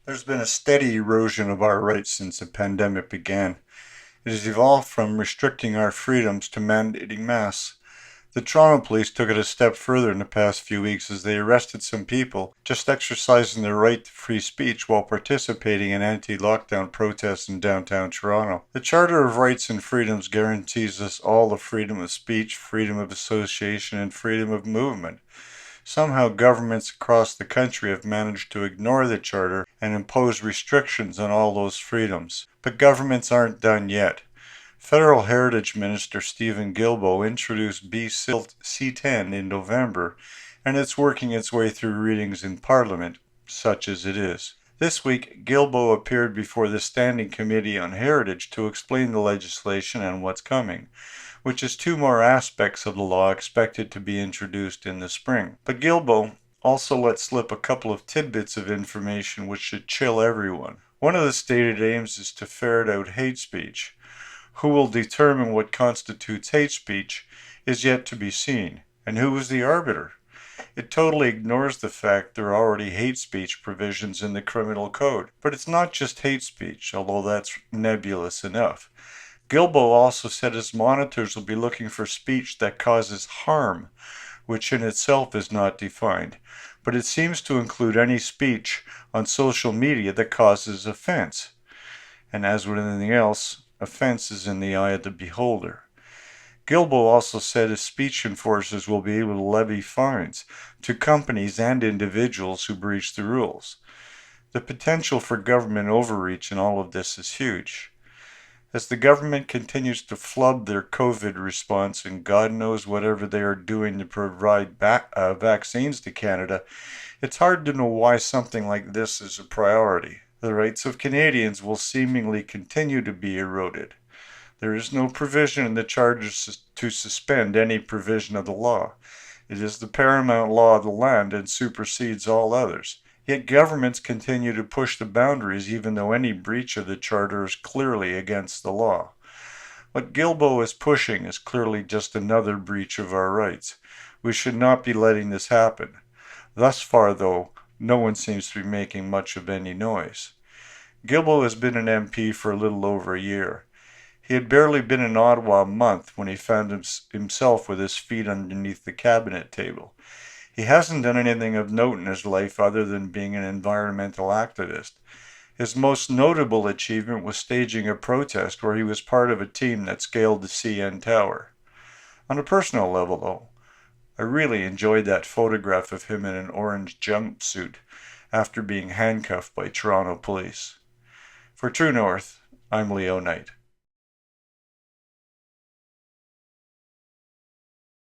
There's been a steady erosion of our rights since the pandemic began. It has evolved from restricting our freedoms to mandating masks. The Toronto police took it a step further in the past few weeks as they arrested some people just exercising their right to free speech while participating in anti-lockdown protests in downtown Toronto. The Charter of Rights and Freedoms guarantees us all the freedom of speech, freedom of association, and freedom of movement. Somehow governments across the country have managed to ignore the Charter and impose restrictions on all those freedoms. But governments aren't done yet. Federal Heritage Minister Stephen Guilbeault introduced Bill C-10 in November, and it's working its way through readings in Parliament, such as it is. This week, Guilbeault appeared before the Standing Committee on Heritage to explain the legislation and what's coming, which is two more aspects of the law expected to be introduced in the spring. But Guilbeault also let slip a couple of tidbits of information which should chill everyone. One of the stated aims is to ferret out hate speech. Who will determine what constitutes hate speech is yet to be seen, and who is the arbiter? It totally ignores the fact there are already hate speech provisions in the criminal code. But it's not just hate speech, although that's nebulous enough. Guilbeault also said his monitors will be looking for speech that causes harm, which in itself is not defined, but it seems to include any speech on social media that causes offense. And as with anything else, offense is in the eye of the beholder. Guilbeault also said his speech enforcers will be able to levy fines to companies and individuals who breach the rules. The potential for government overreach in all of this is huge. As the government continues to flub their COVID response and God knows whatever they are doing to provide vaccines to Canada, it's hard to know why something like this is a priority. The rights of Canadians will seemingly continue to be eroded. There is no provision in the Charter to suspend any provision of the law. It is the paramount law of the land and supersedes all others. Yet governments continue to push the boundaries even though any breach of the Charter is clearly against the law. What Guilbeault is pushing is clearly just another breach of our rights. We should not be letting this happen. Thus far, though, no one seems to be making much of any noise. Guilbeault has been an MP for a little over a year. He had barely been in Ottawa a month when he found himself with his feet underneath the cabinet table. He hasn't done anything of note in his life other than being an environmental activist. His most notable achievement was staging a protest where he was part of a team that scaled the CN Tower. On a personal level, though, I really enjoyed that photograph of him in an orange jumpsuit after being handcuffed by Toronto police. For True North, I'm Leo Knight.